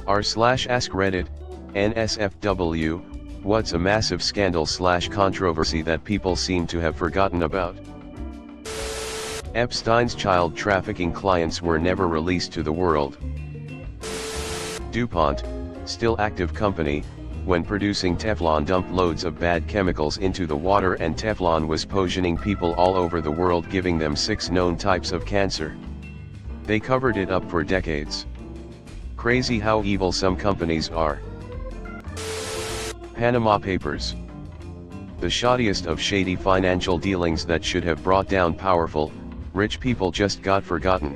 r/AskReddit, nsfw, what's a massive scandal/controversy that people seem to have forgotten about? Epstein's child trafficking clients were never released to the world. DuPont, still active company, when producing Teflon dumped loads of bad chemicals into the water, and Teflon was poisoning people all over the world, giving them 6 known types of cancer. They covered it up for decades. Crazy how evil some companies are. Panama Papers. The shoddiest of shady financial dealings that should have brought down powerful, rich people just got forgotten.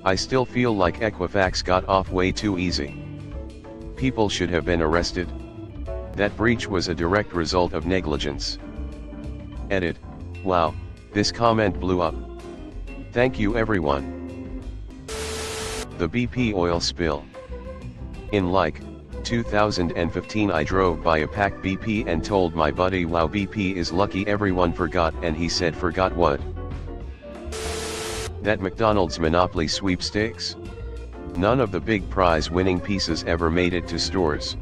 I still feel like Equifax got off way too easy. People should have been arrested. That breach was a direct result of negligence. Edit. Wow, this comment blew up. Thank you everyone. The BP oil spill. In 2015 I drove by a packed BP and told my buddy, wow, BP is lucky everyone forgot, and he said, forgot what? That McDonald's Monopoly sweepstakes? None of the big prize-winning pieces ever made it to stores.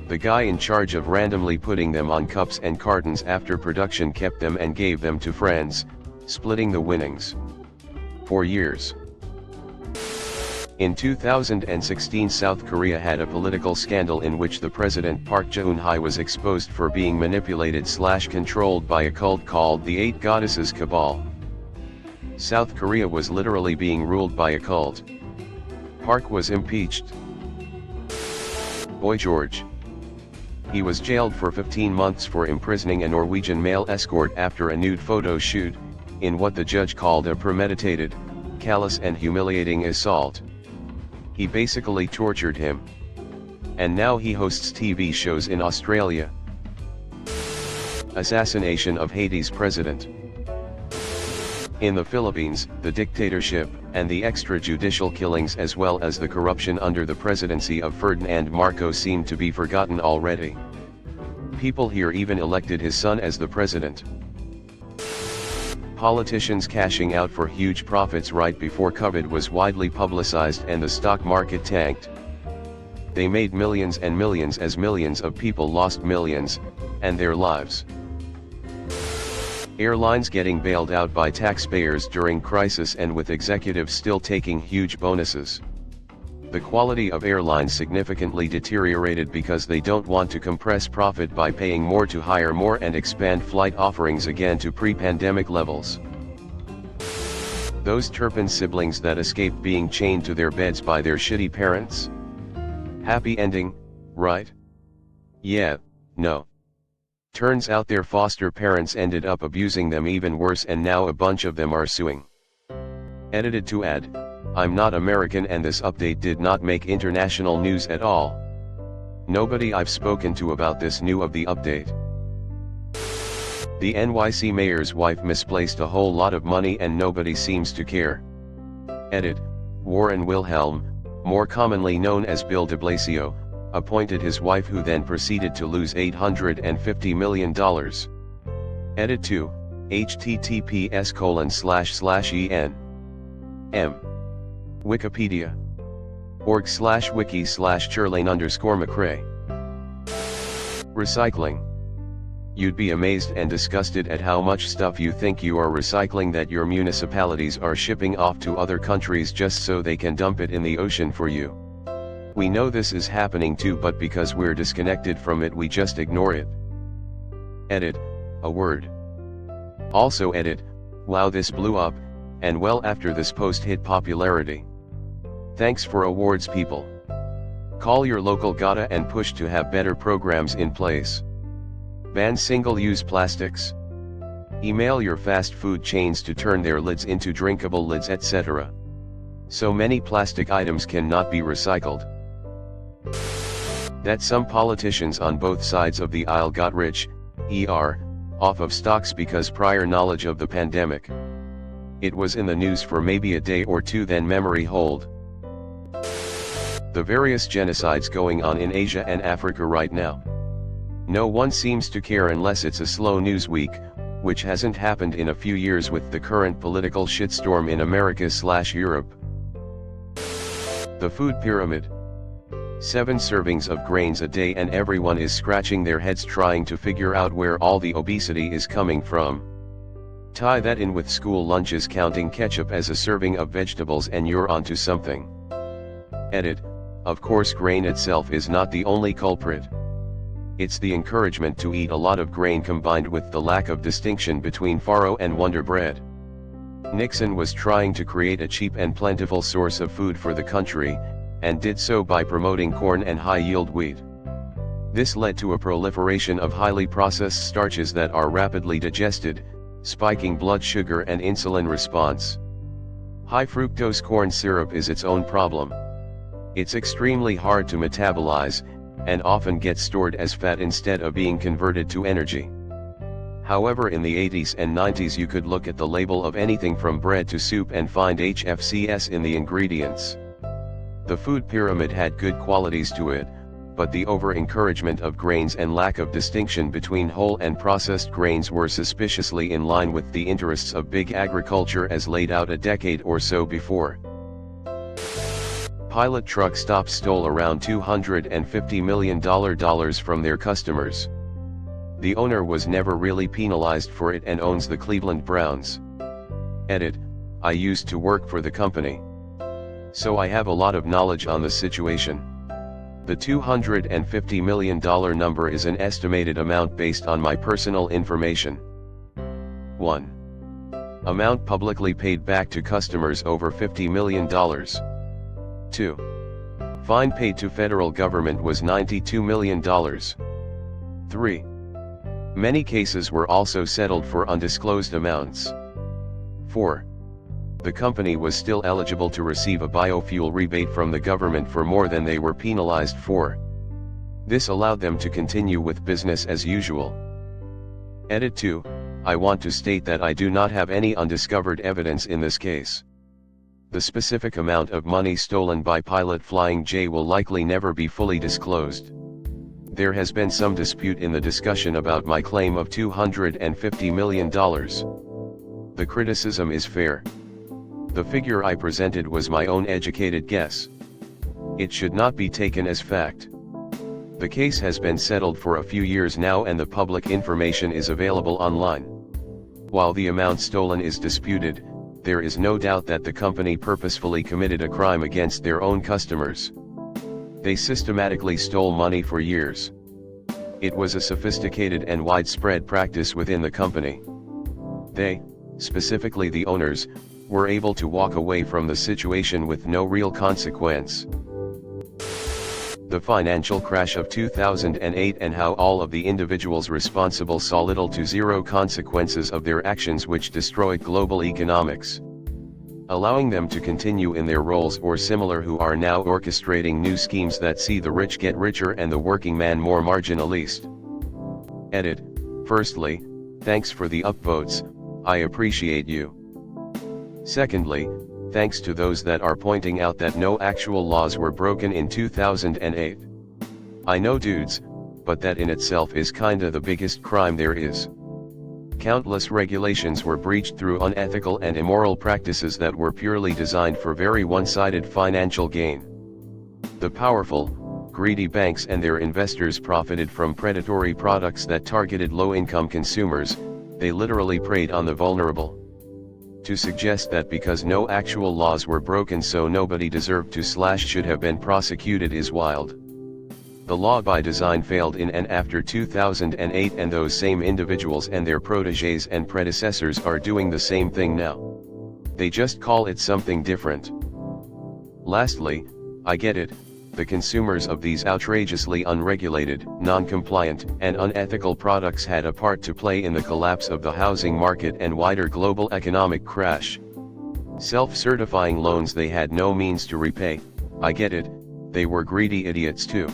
The guy in charge of randomly putting them on cups and cartons after production kept them and gave them to friends, splitting the winnings. For years. In 2016, South Korea had a political scandal in which the president Park Geun-hye was exposed for being manipulated/controlled by a cult called the 8 Goddesses Cabal. South Korea was literally being ruled by a cult. Park was impeached. Boy George. He was jailed for 15 months for imprisoning a Norwegian male escort after a nude photo shoot, in what the judge called a premeditated, callous and humiliating assault. He basically tortured him. And now he hosts TV shows in Australia. Assassination of Haiti's president. In the Philippines, the dictatorship, and the extrajudicial killings as well as the corruption under the presidency of Ferdinand Marcos seem to be forgotten already. People here even elected his son as the president. Politicians cashing out for huge profits right before COVID was widely publicized and the stock market tanked. They made millions and millions as millions of people lost millions, and their lives. Airlines getting bailed out by taxpayers during crisis and with executives still taking huge bonuses. The quality of airlines significantly deteriorated because they don't want to compress profit by paying more to hire more and expand flight offerings again to pre-pandemic levels. Those Turpin siblings that escaped being chained to their beds by their shitty parents? Happy ending, right? Yeah, no. Turns out their foster parents ended up abusing them even worse, and now a bunch of them are suing. Edited to add, I'm not American and this update did not make international news at all. Nobody I've spoken to about this knew of the update. The NYC mayor's wife misplaced a whole lot of money and nobody seems to care. Edit, Warren Wilhelm, more commonly known as Bill de Blasio, appointed his wife, who then proceeded to lose $850 million. Edit to, https://en.m. Wikipedia. org/wiki/Churlane_McRae. Recycling. You'd be amazed and disgusted at how much stuff you think you are recycling that your municipalities are shipping off to other countries just so they can dump it in the ocean for you. We know this is happening too, but because we're disconnected from it we just ignore it. Edit, a word. Also edit, wow, this blew up, and well after this post hit popularity. Thanks for awards, people. Call your local GATA and push to have better programs in place. Ban single-use plastics. Email your fast food chains to turn their lids into drinkable lids, etc. So many plastic items cannot be recycled. That some politicians on both sides of the aisle got rich, off of stocks because prior knowledge of the pandemic. It was in the news for maybe a day or two, then memory hold. The various genocides going on in Asia and Africa right now. No one seems to care unless it's a slow news week, which hasn't happened in a few years with the current political shitstorm in America/Europe. The food pyramid. 7 servings of grains a day and everyone is scratching their heads trying to figure out where all the obesity is coming from. Tie that in with school lunches counting ketchup as a serving of vegetables and you're onto something. Edit. Of course, grain itself is not the only culprit. It's the encouragement to eat a lot of grain combined with the lack of distinction between farro and Wonder Bread. Nixon was trying to create a cheap and plentiful source of food for the country, and did so by promoting corn and high-yield wheat. This led to a proliferation of highly processed starches that are rapidly digested, spiking blood sugar and insulin response. High fructose corn syrup is its own problem. It's extremely hard to metabolize, and often gets stored as fat instead of being converted to energy. However, in the 80s and 90s you could look at the label of anything from bread to soup and find HFCS in the ingredients. The food pyramid had good qualities to it, but the over-encouragement of grains and lack of distinction between whole and processed grains were suspiciously in line with the interests of big agriculture as laid out a decade or so before. Pilot truck stop stole around $250 million from their customers. The owner was never really penalized for it and owns the Cleveland Browns. Edit. I used to work for the company, so I have a lot of knowledge on the situation. The $250 million number is an estimated amount based on my personal information. 1. Amount publicly paid back to customers over $50 million. 2. Fine paid to federal government was $92 million. 3. Many cases were also settled for undisclosed amounts. 4. The company was still eligible to receive a biofuel rebate from the government for more than they were penalized for. This allowed them to continue with business as usual. Edit 2. I want to state that I do not have any undiscovered evidence in this case. The specific amount of money stolen by pilot Flying J will likely never be fully disclosed. There has been some dispute in the discussion about my claim of $250 million. The criticism is fair. The figure I presented was my own educated guess. It should not be taken as fact. The case has been settled for a few years now and the public information is available online. While the amount stolen is disputed, there is no doubt that the company purposefully committed a crime against their own customers. They systematically stole money for years. It was a sophisticated and widespread practice within the company. They, specifically the owners, were able to walk away from the situation with no real consequence. The financial crash of 2008 and how all of the individuals responsible saw little to zero consequences of their actions, which destroyed global economics, allowing them to continue in their roles or similar, who are now orchestrating new schemes that see the rich get richer and the working man more marginalized. Edit. Firstly, thanks for the upvotes, I appreciate you. Secondly, thanks to those that are pointing out that no actual laws were broken in 2008. I know, dudes, but that in itself is kinda the biggest crime there is. Countless regulations were breached through unethical and immoral practices that were purely designed for very one-sided financial gain. The powerful, greedy banks and their investors profited from predatory products that targeted low-income consumers. They literally preyed on the vulnerable. To suggest that because no actual laws were broken so nobody deserved to / should have been prosecuted is wild. The law by design failed in and after 2008, and those same individuals and their protégés and predecessors are doing the same thing now. They just call it something different. Lastly, I get it, the consumers of these outrageously unregulated, non-compliant, and unethical products had a part to play in the collapse of the housing market and wider global economic crash. Self-certifying loans they had no means to repay, I get it, they were greedy idiots too.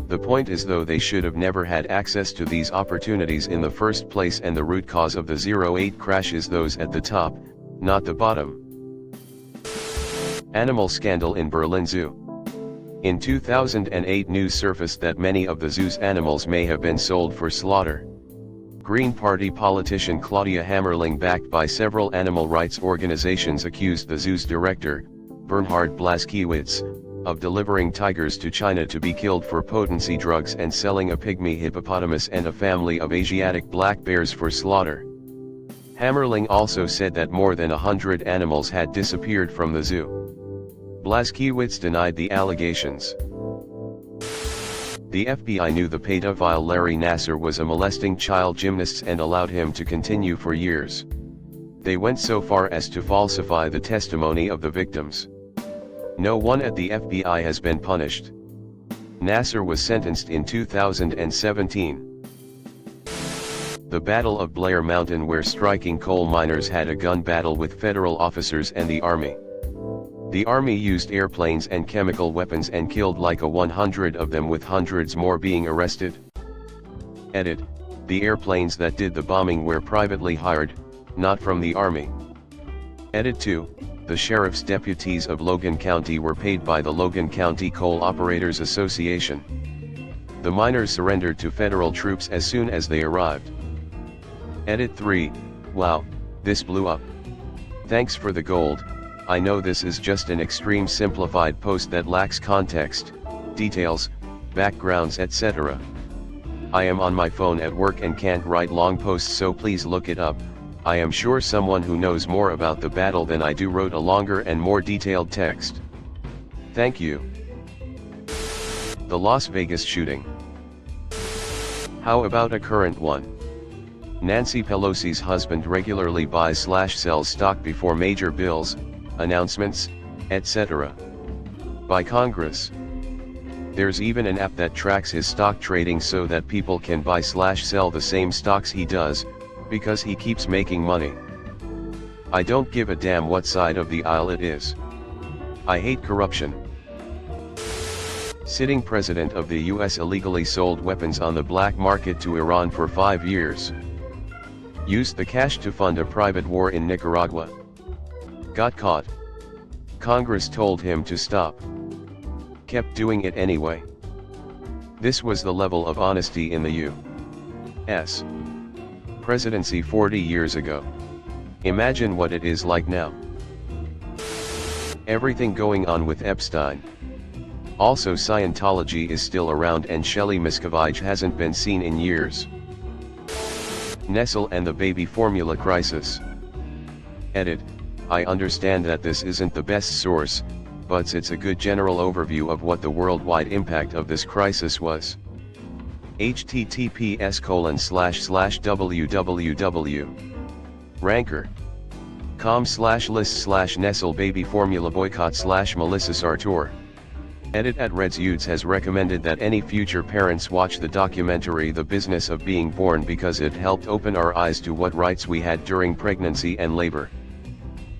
The point is, though, they should have never had access to these opportunities in the first place, and the root cause of the 08 crash is those at the top, not the bottom. Animal scandal in Berlin Zoo. In 2008, news surfaced that many of the zoo's animals may have been sold for slaughter. Green Party politician Claudia Hammerling, backed by several animal rights organizations, accused the zoo's director, Bernhard Blaskiewicz, of delivering tigers to China to be killed for potency drugs and selling a pygmy hippopotamus and a family of Asiatic black bears for slaughter. Hammerling also said that more than 100 animals had disappeared from the zoo. Blaskiewicz denied the allegations. The FBI knew the pedophile Larry Nassar was a molesting child gymnast and allowed him to continue for years. They went so far as to falsify the testimony of the victims. No one at the FBI has been punished. Nassar was sentenced in 2017. The Battle of Blair Mountain, where striking coal miners had a gun battle with federal officers and the Army. The Army used airplanes and chemical weapons and killed like 100 of them, with hundreds more being arrested. Edit: the airplanes that did the bombing were privately hired, not from the Army. Edit 2, the sheriff's deputies of Logan County were paid by the Logan County Coal Operators Association. The miners surrendered to federal troops as soon as they arrived. Edit 3, wow, this blew up. Thanks for the gold. I know this is just an extreme simplified post that lacks context, details, backgrounds, etc. I am on my phone at work and can't write long posts, so please look it up. I am sure someone who knows more about the battle than I do wrote a longer and more detailed text. Thank you. The Las Vegas shooting. How about a current one? Nancy Pelosi's husband regularly buys/sells stock before major bills, announcements, etc. by Congress. There's even an app that tracks his stock trading so that people can buy/sell the same stocks he does, because he keeps making money. I don't give a damn what side of the aisle it is. I hate corruption. Sitting president of the US illegally sold weapons on the black market to Iran for 5 years. Used the cash to fund a private war in Nicaragua. Got caught. Congress told him to stop. Kept doing it anyway. This was the level of honesty in the U.S. presidency 40 years ago. Imagine what it is like now. Everything going on with Epstein. Also, Scientology is still around and Shelley Miscavige hasn't been seen in years. Nestle and the baby formula crisis. Edit: I understand that this isn't the best source, but it's a good general overview of what the worldwide impact of this crisis was. https://www.ranker.com/list/Nestle baby formula boycott/Melissa Sartor. Edit: at Deuces has recommended that any future parents watch the documentary The Business of Being Born because it helped open our eyes to what rights we had during pregnancy and labor.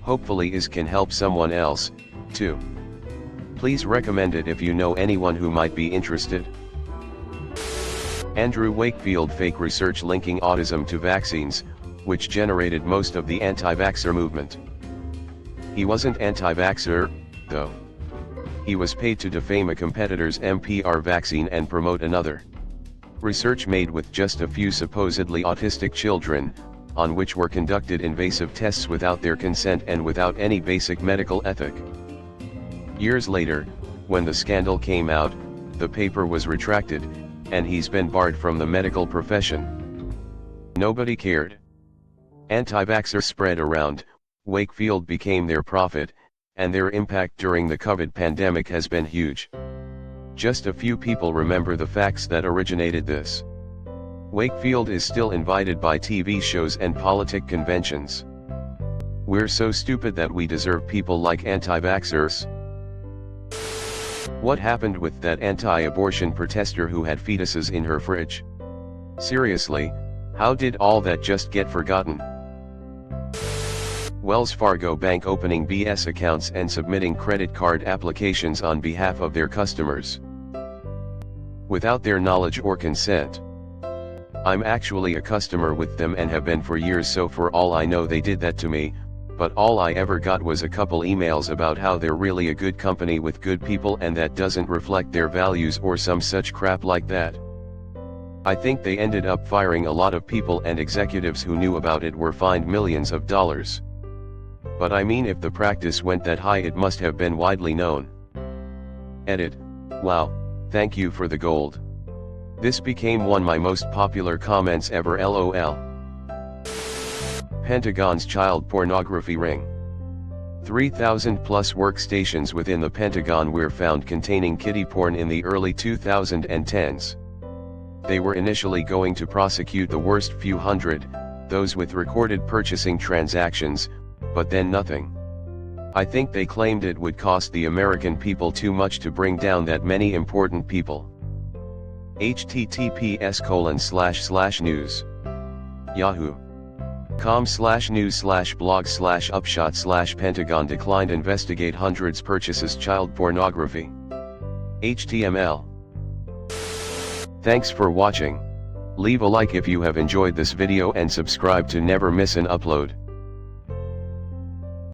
Hopefully it can help someone else, too. Please recommend it if you know anyone who might be interested. Andrew Wakefield fake research linking autism to vaccines, which generated most of the anti-vaxxer movement. He wasn't anti-vaxxer, though. He was paid to defame a competitor's MPR vaccine and promote another. Research made with just a few supposedly autistic children, on which were conducted invasive tests without their consent and without any basic medical ethic. Years later, when the scandal came out, the paper was retracted, and he's been barred from the medical profession. Nobody cared. Anti-vaxxers spread around, Wakefield became their prophet, and their impact during the COVID pandemic has been huge. Just a few people remember the facts that originated this. Wakefield is still invited by TV shows and politic conventions. We're so stupid that we deserve people like anti-vaxxers. What happened with that anti-abortion protester who had fetuses in her fridge? Seriously, how did all that just get forgotten? Wells Fargo Bank opening BS accounts and submitting credit card applications on behalf of their customers, without their knowledge or consent. I'm actually a customer with them and have been for years, so for all I know they did that to me, but all I ever got was a couple emails about how they're really a good company with good people and that doesn't reflect their values or some such crap like that. I think they ended up firing a lot of people, and executives who knew about it were fined millions of dollars. But I mean, if the practice went that high, it must have been widely known. Edit. Wow, thank you for the gold. This became one of my most popular comments ever, lol. Pentagon's child pornography ring. 3,000 plus workstations within the Pentagon were found containing kiddie porn in the early 2010s. They were initially going to prosecute the worst few hundred, those with recorded purchasing transactions, but then nothing. I think they claimed it would cost the American people too much to bring down that many important people. https://news. yahoo.com/news/blog/upshot/Pentagon declined investigate hundreds purchases child pornography. HTML. Thanks for watching. Leave a like if you have enjoyed this video and subscribe to never miss an upload.